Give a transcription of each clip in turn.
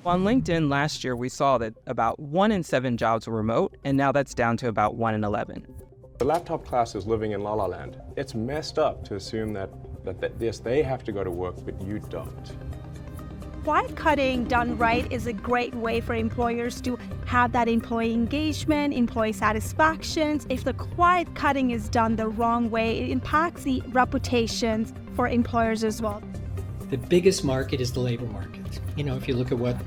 On LinkedIn last year, we saw that about 1 in 7 jobs were remote, and now that's down to about 1 in 11. The laptop class is living in La La Land. It's messed up to assume that yes, they have to go to work, but you don't. Quiet cutting done right is a great way for employers to have that employee engagement, employee satisfaction. If the quiet cutting is done the wrong way, it impacts the reputations for employers as well. The biggest market is the labor market. If you look at what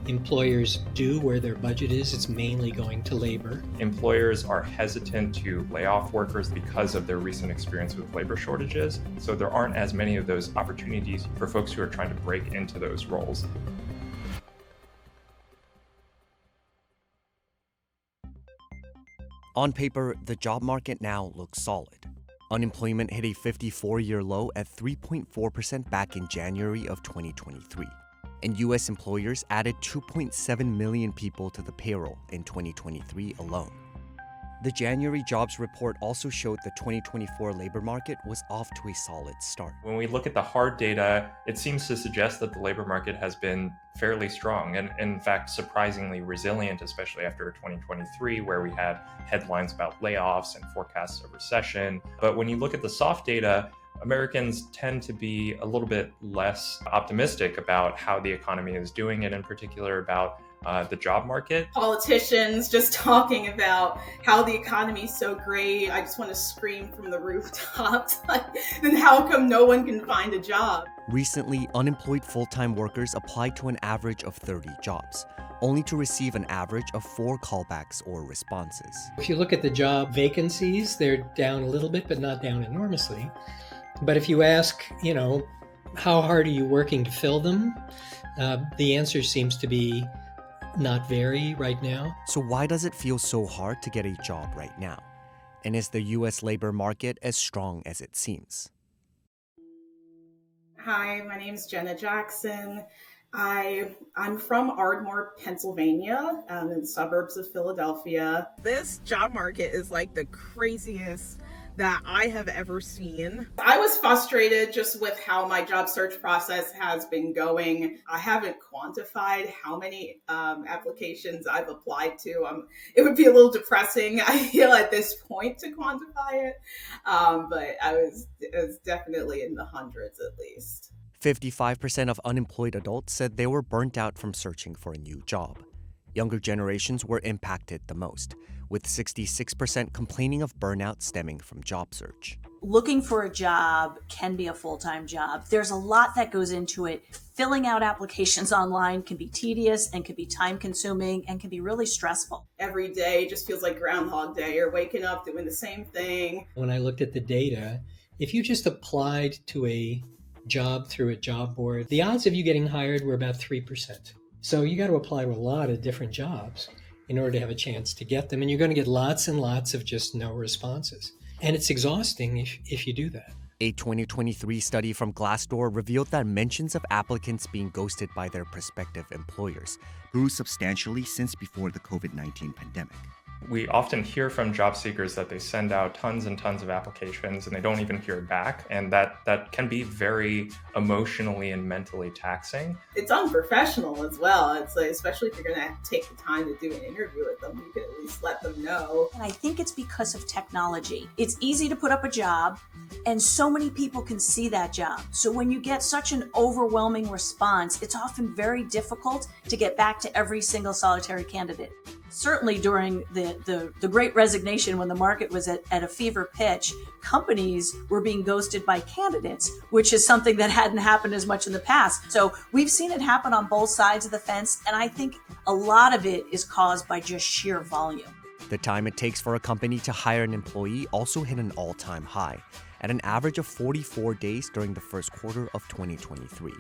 employers do, where their budget is, it's mainly going to labor. Employers are hesitant to lay off workers because of their recent experience with labor shortages. So there aren't as many of those opportunities for folks who are trying to break into those roles. On paper, the job market now looks solid. Unemployment hit a 54-year low at 3.4% back in January of 2023. And U.S. employers added 2.7 million people to the payroll in 2023 alone. The January jobs report also showed the 2024 labor market was off to a solid start. When we look at the hard data, it seems to suggest that the labor market has been fairly strong and, in fact, surprisingly resilient, especially after 2023, where we had headlines about layoffs and forecasts of recession. But when you look at the soft data, Americans tend to be a little bit less optimistic about how the economy is doing, and in particular about the job market. Politicians just talking about how the economy is so great. I just want to scream from the rooftops. Then how come no one can find a job? Recently, unemployed full-time workers applied to an average of 30 jobs, only to receive an average of 4 callbacks or responses. If you look at the job vacancies, they're down a little bit, but not down enormously. But if you ask, how hard are you working to fill them? The answer seems to be not very right now. So why does it feel so hard to get a job right now? And is the U.S. labor market as strong as it seems? Hi, my name is Jenna Jackson. I'm from Ardmore, Pennsylvania, in the suburbs of Philadelphia. This job market is like the craziest that I have ever seen. I was frustrated just with how my job search process has been going. I haven't quantified how many applications I've applied to. It would be a little depressing, I feel, at this point to quantify it. But it was definitely in the hundreds at least. 55% of unemployed adults said they were burnt out from searching for a new job. Younger generations were impacted the most, with 66% complaining of burnout stemming from job search. Looking for a job can be a full-time job. There's a lot that goes into it. Filling out applications online can be tedious and can be time-consuming and can be really stressful. Every day just feels like Groundhog Day. You're waking up doing the same thing. When I looked at the data, if you just applied to a job through a job board, the odds of you getting hired were about 3%. So you got to apply to a lot of different jobs in order to have a chance to get them. And you're going to get lots and lots of just no responses. And it's exhausting if you do that. A 2023 study from Glassdoor revealed that mentions of applicants being ghosted by their prospective employers grew substantially since before the COVID-19 pandemic. We often hear from job seekers that they send out tons and tons of applications and they don't even hear back. And that can be very emotionally and mentally taxing. It's unprofessional as well. It's like, especially if you're going to take the time to do an interview with them, you can at least let them know. And I think it's because of technology. It's easy to put up a job and so many people can see that job. So when you get such an overwhelming response, it's often very difficult to get back to every single solitary candidate. Certainly during the Great Resignation, when the market was at a fever pitch, companies were being ghosted by candidates, which is something that hadn't happened as much in the past. So we've seen it happen on both sides of the fence, and I think a lot of it is caused by just sheer volume. The time it takes for a company to hire an employee also hit an all-time high, at an average of 44 days during the first quarter of 2023.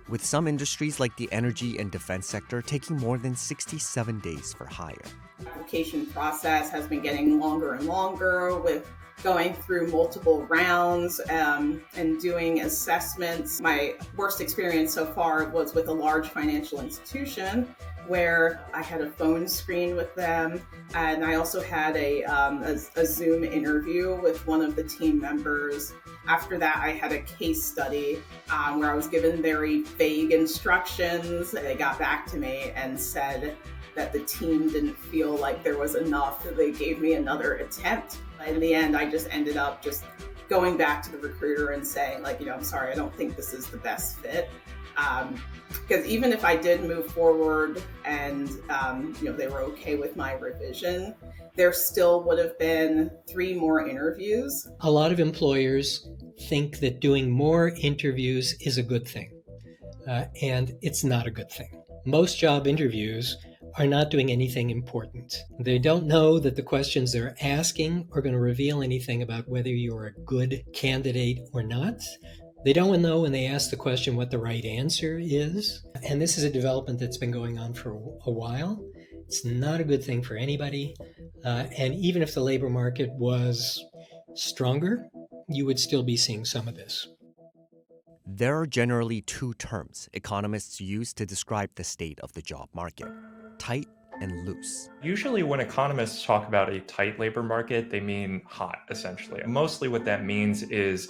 With some industries like the energy and defense sector taking more than 67 days for hire. The application process has been getting longer and longer with going through multiple rounds and doing assessments. My worst experience so far was with a large financial institution where I had a phone screen with them, and I also had a Zoom interview with one of the team members. After that, I had a case study where I was given very vague instructions. They got back to me and said that the team didn't feel like there was enough. They gave me another attempt. In the end, I just ended up just going back to the recruiter and saying, like, I'm sorry, I don't think this is the best fit. Because even if I did move forward and, they were okay with my revision, there still would have been 3 more interviews. A lot of employers think that doing more interviews is a good thing, and it's not a good thing. Most job interviews are not doing anything important. They don't know that the questions they're asking are going to reveal anything about whether you're a good candidate or not. They don't know when they ask the question what the right answer is. And this is a development that's been going on for a while. It's not a good thing for anybody. And even if the labor market was stronger, you would still be seeing some of this. There are generally 2 terms economists use to describe the state of the job market: tight and loose. Usually when economists talk about a tight labor market, they mean hot, essentially. And mostly what that means is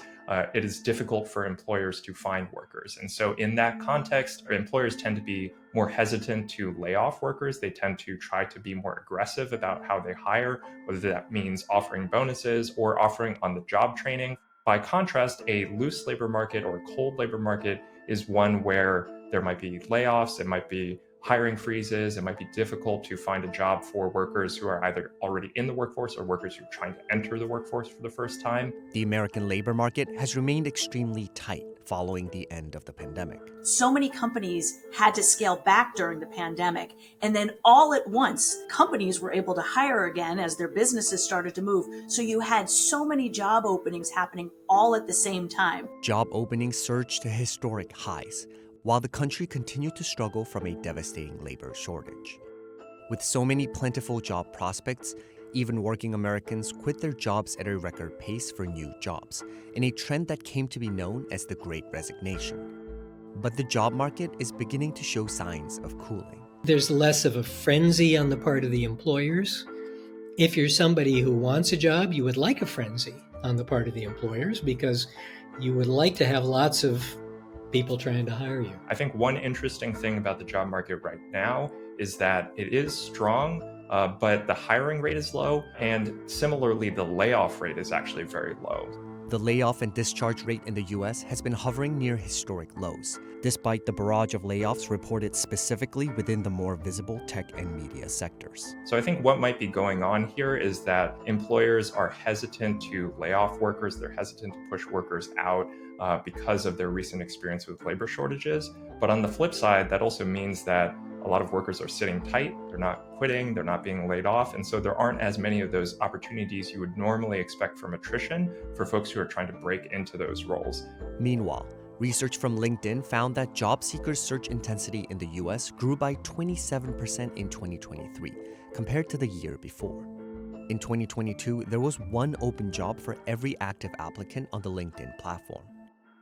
it is difficult for employers to find workers. And so in that context, employers tend to be more hesitant to lay off workers. They tend to try to be more aggressive about how they hire, whether that means offering bonuses or offering on-the-job training. By contrast, a loose labor market or cold labor market is one where there might be layoffs, it might be hiring freezes, it might be difficult to find a job for workers who are either already in the workforce or workers who are trying to enter the workforce for the first time. The American labor market has remained extremely tight following the end of the pandemic. So many companies had to scale back during the pandemic, and then all at once, companies were able to hire again as their businesses started to move. So you had so many job openings happening all at the same time. Job openings surged to historic highs, while the country continued to struggle from a devastating labor shortage. With so many plentiful job prospects, even working Americans quit their jobs at a record pace for new jobs, in a trend that came to be known as the Great Resignation. But the job market is beginning to show signs of cooling. There's less of a frenzy on the part of the employers. If you're somebody who wants a job, you would like a frenzy on the part of the employers because you would like to have lots of people trying to hire you. I think one interesting thing about the job market right now is that it is strong, but the hiring rate is low, and similarly, the layoff rate is actually very low. The layoff and discharge rate in the U.S. has been hovering near historic lows, despite the barrage of layoffs reported specifically within the more visible tech and media sectors. So I think what might be going on here is that employers are hesitant to lay off workers, they're hesitant to push workers out because of their recent experience with labor shortages. But on the flip side, that also means that a lot of workers are sitting tight, they're not quitting, they're not being laid off, and so there aren't as many of those opportunities you would normally expect from attrition for folks who are trying to break into those roles. Meanwhile, research from LinkedIn found that job seekers' search intensity in the US grew by 27% in 2023, compared to the year before. In 2022, there was 1 open job for every active applicant on the LinkedIn platform.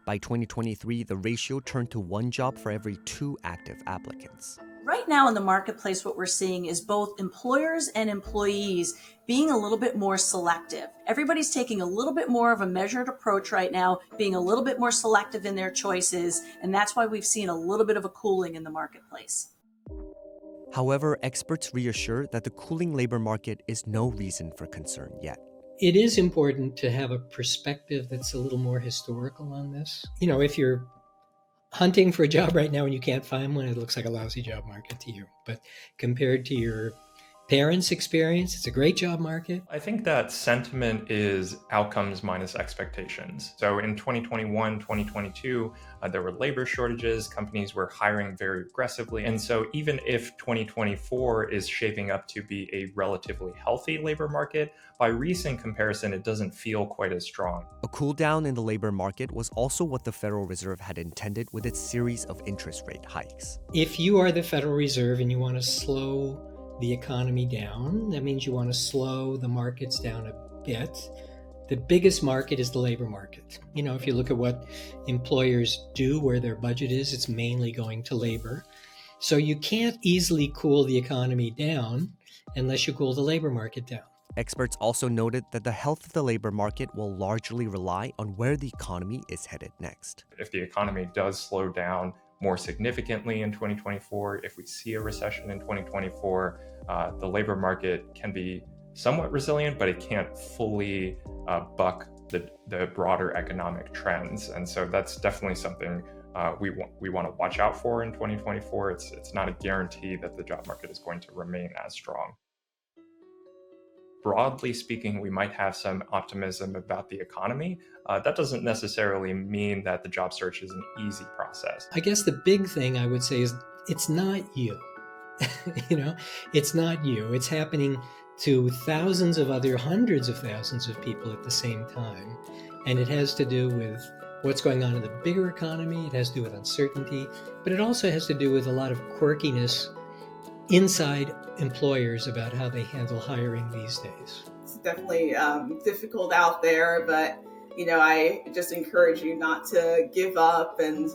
By 2023, the ratio turned to 1 job for every 2 active applicants. Right now in the marketplace, what we're seeing is both employers and employees being a little bit more selective. Everybody's taking a little bit more of a measured approach right now, being a little bit more selective in their choices, and that's why we've seen a little bit of a cooling in the marketplace. However, experts reassure that the cooling labor market is no reason for concern yet. It is important to have a perspective that's a little more historical on this. You know, if you're hunting for a job right now and you can't find one, it looks like a lousy job market to you. But compared to your parents' experience, it's a great job market. I think that sentiment is outcomes minus expectations. So in 2021, 2022, there were labor shortages, companies were hiring very aggressively. And so even if 2024 is shaping up to be a relatively healthy labor market, by recent comparison, it doesn't feel quite as strong. A cool down in the labor market was also what the Federal Reserve had intended with its series of interest rate hikes. If you are the Federal Reserve and you want to slow the economy down, that means you want to slow the markets down a bit. The biggest market is the labor market. If you look at what employers do, where their budget is, it's mainly going to labor. So you can't easily cool the economy down unless you cool the labor market down. Experts also noted that the health of the labor market will largely rely on where the economy is headed next. If the economy does slow down more significantly in 2024, if we see a recession in 2024, the labor market can be somewhat resilient, but it can't fully buck the broader economic trends. And so that's definitely something we want to watch out for in 2024. It's not a guarantee that the job market is going to remain as strong. Broadly speaking, we might have some optimism about the economy. That doesn't necessarily mean that the job search is an easy process. I guess the big thing I would say is it's not you. It's not you. It's happening to hundreds of thousands of people at the same time. And it has to do with what's going on in the bigger economy. It has to do with uncertainty, but it also has to do with a lot of quirkiness inside employers about how they handle hiring these days. It's definitely difficult out there, but I just encourage you not to give up and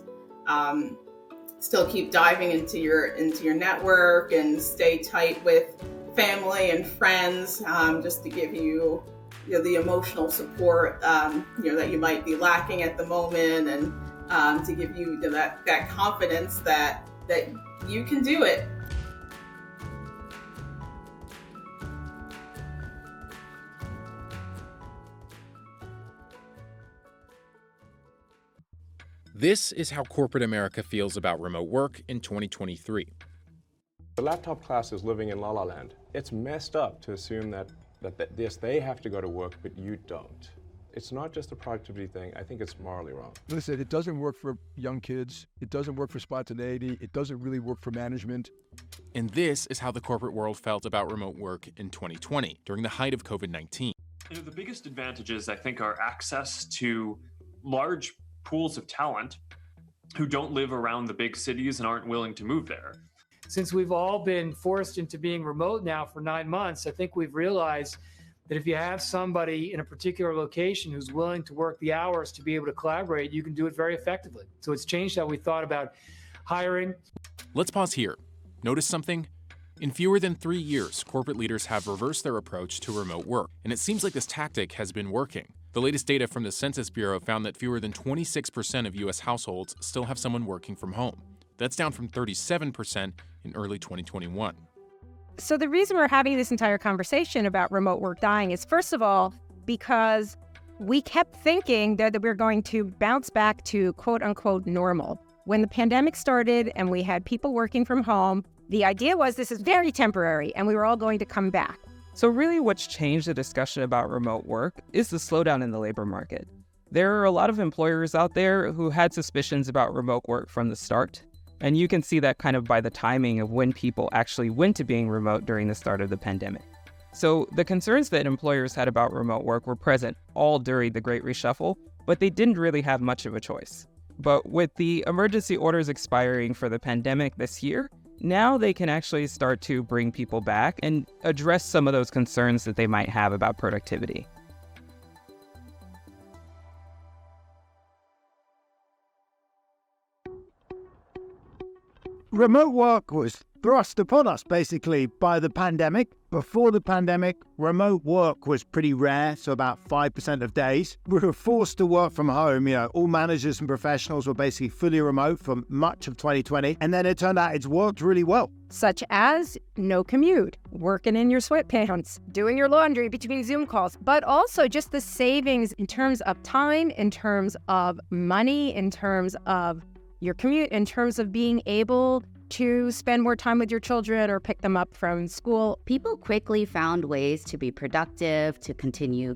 still keep diving into your network and stay tight with family and friends, just to give you, the emotional support that you might be lacking at the moment, and to give you that confidence that you can do it. This is how corporate America feels about remote work in 2023. The laptop class is living in La La Land. It's messed up to assume that yes, they have to go to work, but you don't. It's not just a productivity thing. I think it's morally wrong. Listen, it doesn't work for young kids. It doesn't work for spontaneity. It doesn't really work for management. And this is how the corporate world felt about remote work in 2020, during the height of COVID-19. The biggest advantages, I think, are access to large pools of talent who don't live around the big cities and aren't willing to move there. Since we've all been forced into being remote now for 9 months, I think we've realized that if you have somebody in a particular location who's willing to work the hours to be able to collaborate, you can do it very effectively. So it's changed how we thought about hiring. Let's pause here. Notice something? In fewer than 3 years, corporate leaders have reversed their approach to remote work, and it seems like this tactic has been working. The latest data from the Census Bureau found that fewer than 26% of U.S. households still have someone working from home. That's down from 37% in early 2021. So the reason we're having this entire conversation about remote work dying is, first of all, because we kept thinking that we're going to bounce back to quote-unquote normal. When the pandemic started and we had people working from home, the idea was this is very temporary and we were all going to come back. So really what's changed the discussion about remote work is the slowdown in the labor market. There are a lot of employers out there who had suspicions about remote work from the start. And you can see that kind of by the timing of when people actually went to being remote during the start of the pandemic. So the concerns that employers had about remote work were present all during the Great Reshuffle, but they didn't really have much of a choice. But with the emergency orders expiring for the pandemic this year, now they can actually start to bring people back and address some of those concerns that they might have about productivity. Remote work was thrust upon us basically by the pandemic. Before the pandemic, remote work was pretty rare, so about 5% of days. We were forced to work from home. All managers and professionals were basically fully remote for much of 2020. And then it turned out it's worked really well. Such as no commute, working in your sweatpants, doing your laundry between Zoom calls, but also just the savings in terms of time, in terms of money, in terms of your commute, in terms of being able to spend more time with your children or pick them up from school. People quickly found ways to be productive, to continue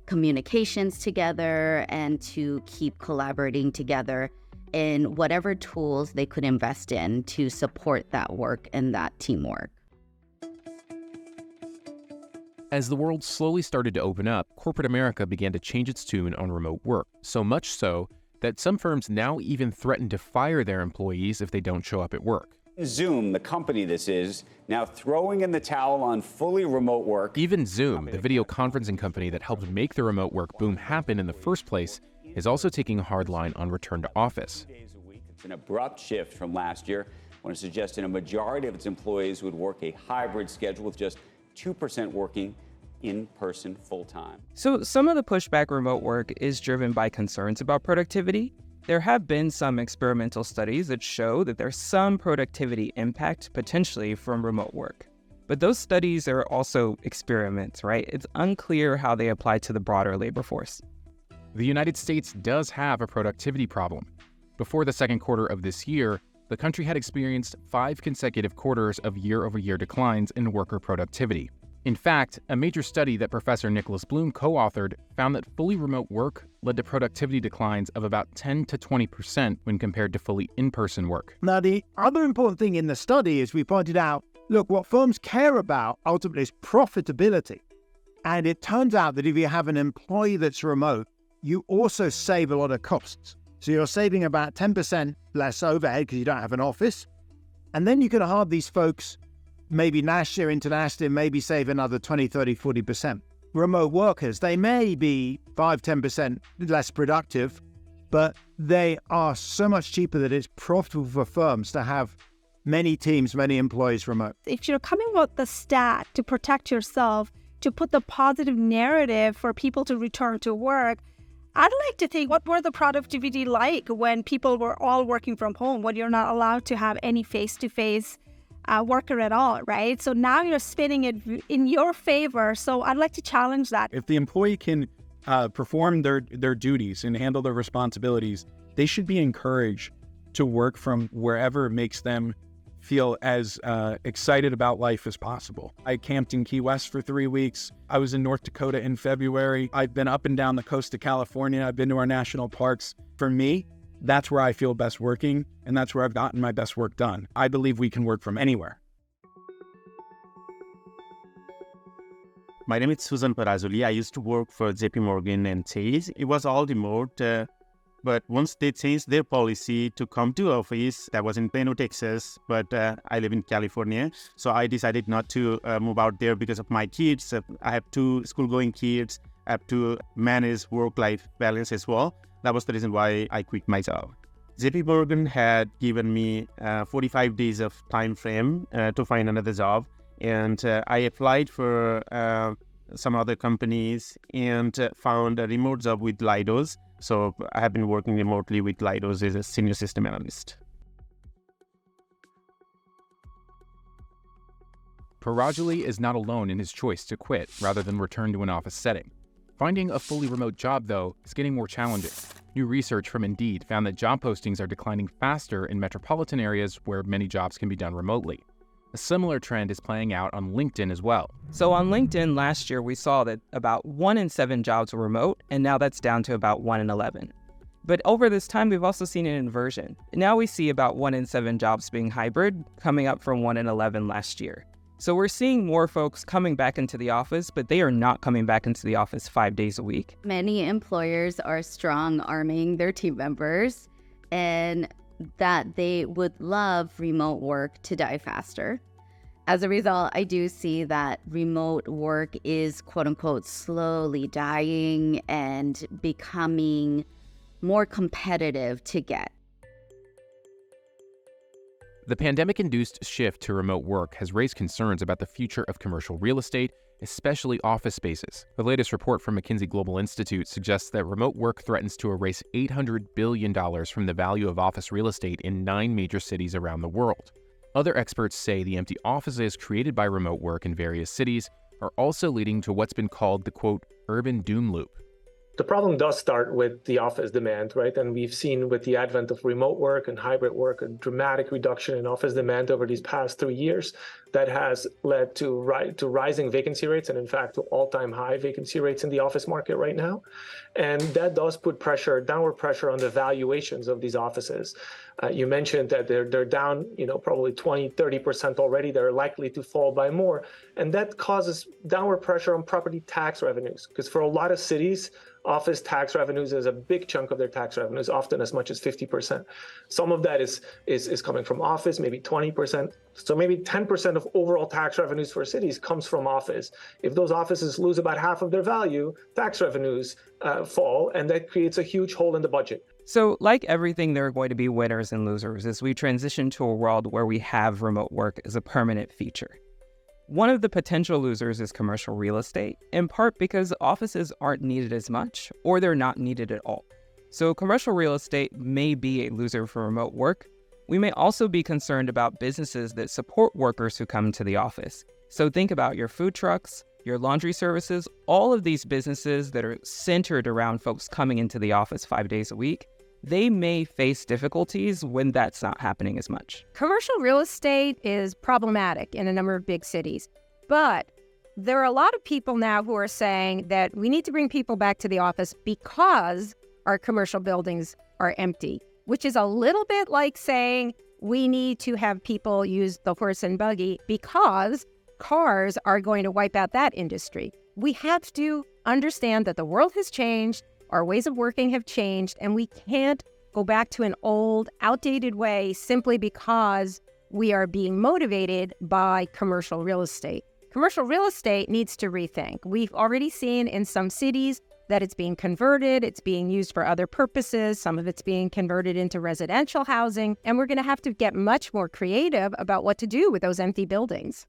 communications together, and to keep collaborating together in whatever tools they could invest in to support that work and that teamwork. As the world slowly started to open up, corporate America began to change its tune on remote work, so much so that some firms now even threaten to fire their employees if they don't show up at work. Zoom, the company this is, now throwing in the towel on fully remote work. Even Zoom, the video conferencing company that helped make the remote work boom happen in the first place, is also taking a hard line on return to office. It's an abrupt shift from last year when it suggested a majority of its employees would work a hybrid schedule with just 2% working in person full time. So some of the pushback remote work is driven by concerns about productivity. There have been some experimental studies that show that there's some productivity impact potentially from remote work. But those studies are also experiments, right? It's unclear how they apply to the broader labor force. The United States does have a productivity problem. Before the second quarter of this year, the country had experienced 5 consecutive quarters of year-over-year declines in worker productivity. In fact, a major study that Professor Nicholas Bloom co-authored found that fully remote work led to productivity declines of about 10 to 20% when compared to fully in-person work. Now, the other important thing in the study is we pointed out, look, what firms care about ultimately is profitability. And it turns out that if you have an employee that's remote, you also save a lot of costs. So you're saving about 10% less overhead because you don't have an office. And then you can hire these folks, maybe nationally or internationally, maybe save another 20, 30, 40%. Remote workers, they may be 5, 10% less productive, but they are so much cheaper that it's profitable for firms to have many teams, many employees remote. If you're coming with the stat to protect yourself, to put the positive narrative for people to return to work, I'd like to think, what were the productivity like when people were all working from home, when you're not allowed to have any face-to-face worker at all, right? So now you're spinning it in your favor. So I'd like to challenge that. If the employee can perform their duties and handle their responsibilities, they should be encouraged to work from wherever it makes them feel as excited about life as possible. I camped in Key West for 3 weeks. I was in North Dakota in February. I've been up and down the coast of California. I've been to our national parks. For me, that's where I feel best working, and that's where I've gotten my best work done. I believe we can work from anywhere. My name is Susan Parazuli. I used to work for JP Morgan and Chase. It was all remote, but once they changed their policy to come to office, that was in Plano, Texas, but I live in California. So I decided not to move out there because of my kids. I have 2 school-going kids. I have to manage work-life balance as well. That was the reason why I quit my job. JP Morgan had given me 45 days of time frame to find another job. And I applied for some other companies and found a remote job with Leidos. So I have been working remotely with Leidos as a senior system analyst. Parajuli is not alone in his choice to quit rather than return to an office setting. Finding a fully remote job, though, is getting more challenging. New research from Indeed found that job postings are declining faster in metropolitan areas where many jobs can be done remotely. A similar trend is playing out on LinkedIn as well. So on LinkedIn last year, we saw that about 1 in 7 jobs were remote, and now that's down to about 1 in 11. But over this time, we've also seen an inversion. Now we see about 1 in 7 jobs being hybrid, coming up from 1 in 11 last year. So we're seeing more folks coming back into the office, but they are not coming back into the office 5 days a week. Many employers are strong-arming their team members and that they would love remote work to die faster. As a result, I do see that remote work is quote-unquote slowly dying and becoming more competitive to get. The pandemic-induced shift to remote work has raised concerns about the future of commercial real estate, especially office spaces. The latest report from McKinsey Global Institute suggests that remote work threatens to erase $800 billion from the value of office real estate in 9 major cities around the world. Other experts say the empty offices created by remote work in various cities are also leading to what's been called the, quote, urban doom loop. The problem does start with the office demand, right? And we've seen with the advent of remote work and hybrid work, a dramatic reduction in office demand over these past 3 years that has led to rising vacancy rates and in fact to all-time high vacancy rates in the office market right now. And that does put downward pressure on the valuations of these offices. You mentioned that they're down, probably 20, 30% already. They're likely to fall by more. And that causes downward pressure on property tax revenues, because for a lot of cities, office tax revenues is a big chunk of their tax revenues, often as much as 50%. Some of that is coming from office, maybe 20%. So maybe 10% of overall tax revenues for cities comes from office. If those offices lose about half of their value, tax revenues fall, and that creates a huge hole in the budget. So, like everything, there are going to be winners and losers as we transition to a world where we have remote work as a permanent feature. One of the potential losers is commercial real estate, in part because offices aren't needed as much, or they're not needed at all. So commercial real estate may be a loser for remote work. We may also be concerned about businesses that support workers who come to the office. So think about your food trucks, your laundry services, all of these businesses that are centered around folks coming into the office 5 days a week. They may face difficulties when that's not happening as much. Commercial real estate is problematic in a number of big cities, but there are a lot of people now who are saying that we need to bring people back to the office because our commercial buildings are empty, which is a little bit like saying we need to have people use the horse and buggy because cars are going to wipe out that industry. We have to understand that the world has changed. Our ways of working have changed, and we can't go back to an old, outdated way simply because we are being motivated by commercial real estate. Commercial real estate needs to rethink. We've already seen in some cities that it's being converted, it's being used for other purposes, some of it's being converted into residential housing, and we're going to have to get much more creative about what to do with those empty buildings.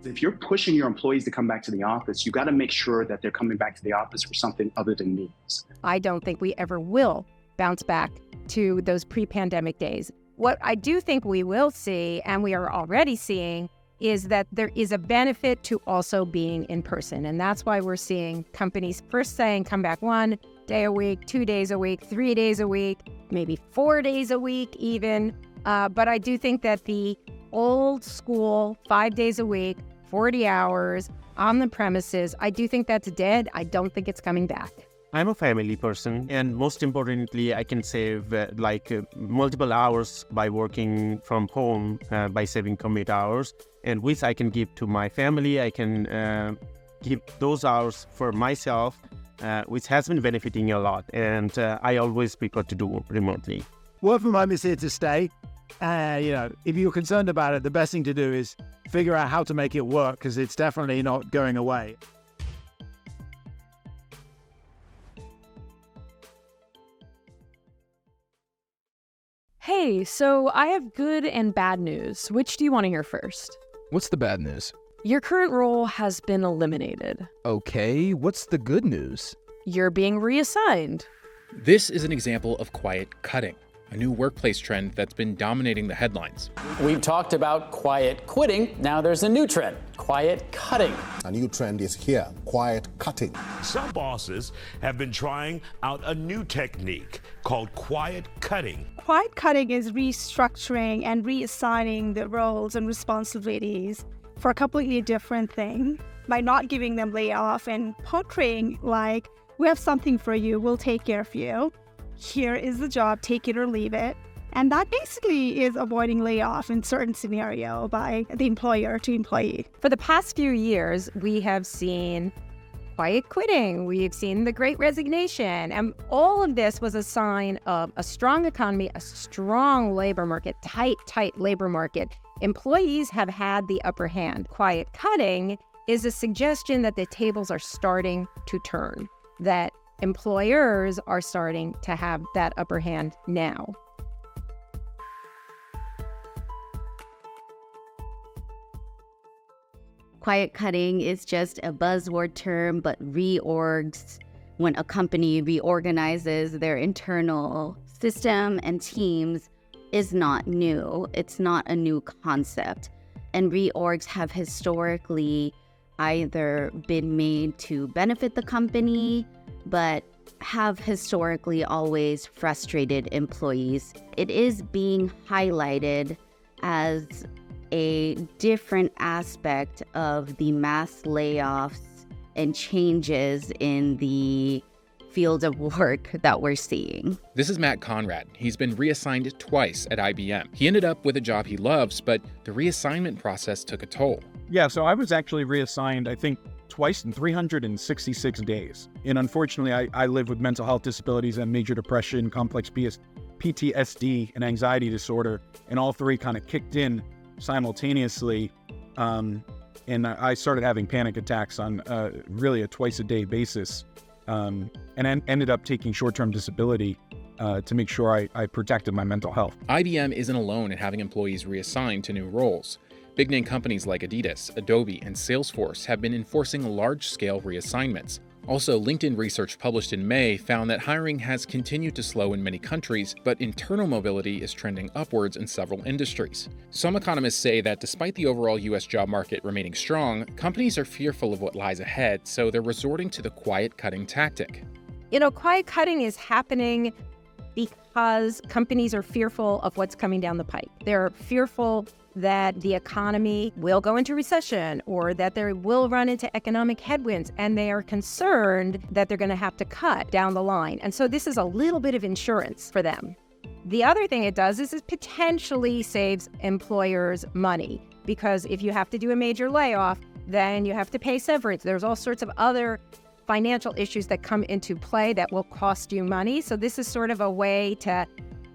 If you're pushing your employees to come back to the office, you got to make sure that they're coming back to the office for something other than meetings. I don't think we ever will bounce back to those pre-pandemic days. What I do think we will see, and we are already seeing, is that there is a benefit to also being in person. And that's why we're seeing companies first saying come back 1 day a week, 2 days a week, 3 days a week, maybe 4 days a week even. But I do think that the old school 5 days a week, 40 hours on the premises, I do think that's dead. I don't think it's coming back. I'm a family person, and most importantly, I can save multiple hours by working from home by saving commute hours, and which I can give to my family. I can give those hours for myself, which has been benefiting a lot, and I always prefer to do remotely. Work from home is here to stay. If you're concerned about it, the best thing to do is figure out how to make it work, because it's definitely not going away. Hey, so I have good and bad news. Which do you want to hear first? What's the bad news? Your current role has been eliminated. Okay, what's the good news? You're being reassigned. This is an example of quiet cutting, a new workplace trend that's been dominating the headlines. We've talked about quiet quitting. Now there's a new trend, quiet cutting. A new trend is here, quiet cutting. Some bosses have been trying out a new technique called quiet cutting. Quiet cutting is restructuring and reassigning the roles and responsibilities for a completely different thing by not giving them layoff and portraying like, we have something for you, we'll take care of you. Here is the job, take it or leave it. And that basically is avoiding layoff in certain scenario by the employer to employee. For the past few years, we have seen quiet quitting, we've seen the Great Resignation, and all of this was a sign of a strong economy, a strong labor market, tight labor market. Employees have had the upper hand. Quiet cutting is a suggestion that the tables are starting to turn, that employers are starting to have that upper hand now. Quiet cutting is just a buzzword term, but reorgs, when a company reorganizes their internal system and teams, is not new. It's not a new concept. And reorgs have historically either been made to benefit the company, but have historically always frustrated employees. It is being highlighted as a different aspect of the mass layoffs and changes in the field of work that we're seeing. This is Matt Conrad. He's been reassigned twice at IBM. He ended up with a job he loves, but the reassignment process took a toll. Yeah, so I was actually reassigned, I think, twice in 366 days. And unfortunately, I live with mental health disabilities and major depression, complex PTSD, and anxiety disorder, and all three kind of kicked in simultaneously. And I started having panic attacks on really a twice-a-day basis, and ended up taking short-term disability to make sure I protected my mental health. IBM isn't alone in having employees reassigned to new roles. Big-name companies like Adidas, Adobe, and Salesforce have been enforcing large-scale reassignments. Also, LinkedIn research published in May found that hiring has continued to slow in many countries, but internal mobility is trending upwards in several industries. Some economists say that despite the overall U.S. job market remaining strong, companies are fearful of what lies ahead, so they're resorting to the quiet cutting tactic. Quiet cutting is happening because companies are fearful of what's coming down the pipe. They're fearful that the economy will go into recession or that they will run into economic headwinds, and they are concerned that they're going to have to cut down the line. And so this is a little bit of insurance for them. The other thing it does is it potentially saves employers money, because if you have to do a major layoff, then you have to pay severance. There's all sorts of other financial issues that come into play that will cost you money. So this is sort of a way to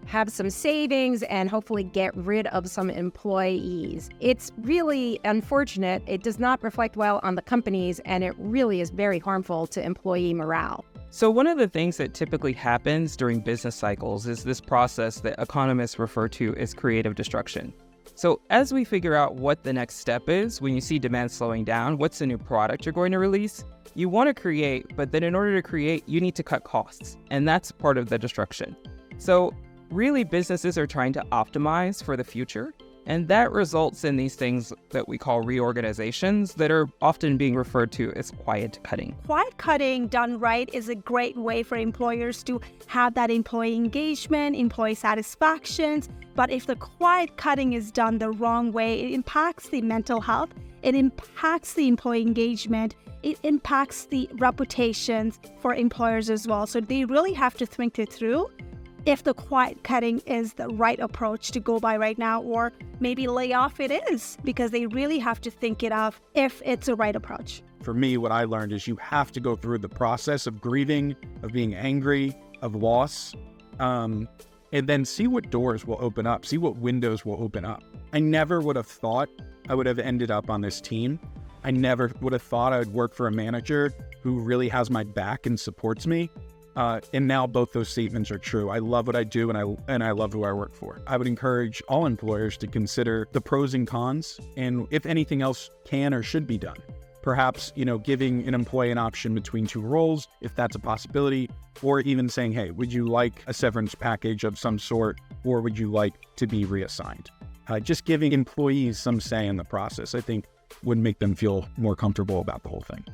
have some savings and hopefully get rid of some employees. It's really unfortunate. It does not reflect well on the companies, and it really is very harmful to employee morale. So one of the things that typically happens during business cycles is this process that economists refer to as creative destruction. So as we figure out what the next step is when you see demand slowing down, what's the new product you're going to release, you want to create, but then in order to create, you need to cut costs. And that's part of the destruction. So really, businesses are trying to optimize for the future, and that results in these things that we call reorganizations that are often being referred to as quiet cutting. Quiet cutting done right is a great way for employers to have that employee engagement, employee satisfactions. But if the quiet cutting is done the wrong way, it impacts the mental health, it impacts the employee engagement, it impacts the reputations for employers as well. So they really have to think it through if the quiet cutting is the right approach to go by right now, or maybe layoff it is, because they really have to think it of if it's the right approach. For me, what I learned is you have to go through the process of grieving, of being angry, of loss, and then see what doors will open up, see what windows will open up. I never would have thought I would have ended up on this team. I never would have thought I would work for a manager who really has my back and supports me. And now both those statements are true. I love what I do, and I love who I work for. I would encourage all employers to consider the pros and cons, and if anything else can or should be done. Perhaps, giving an employee an option between two roles, if that's a possibility, or even saying, hey, would you like a severance package of some sort, or would you like to be reassigned? Just giving employees some say in the process, I think, would make them feel more comfortable about the whole thing.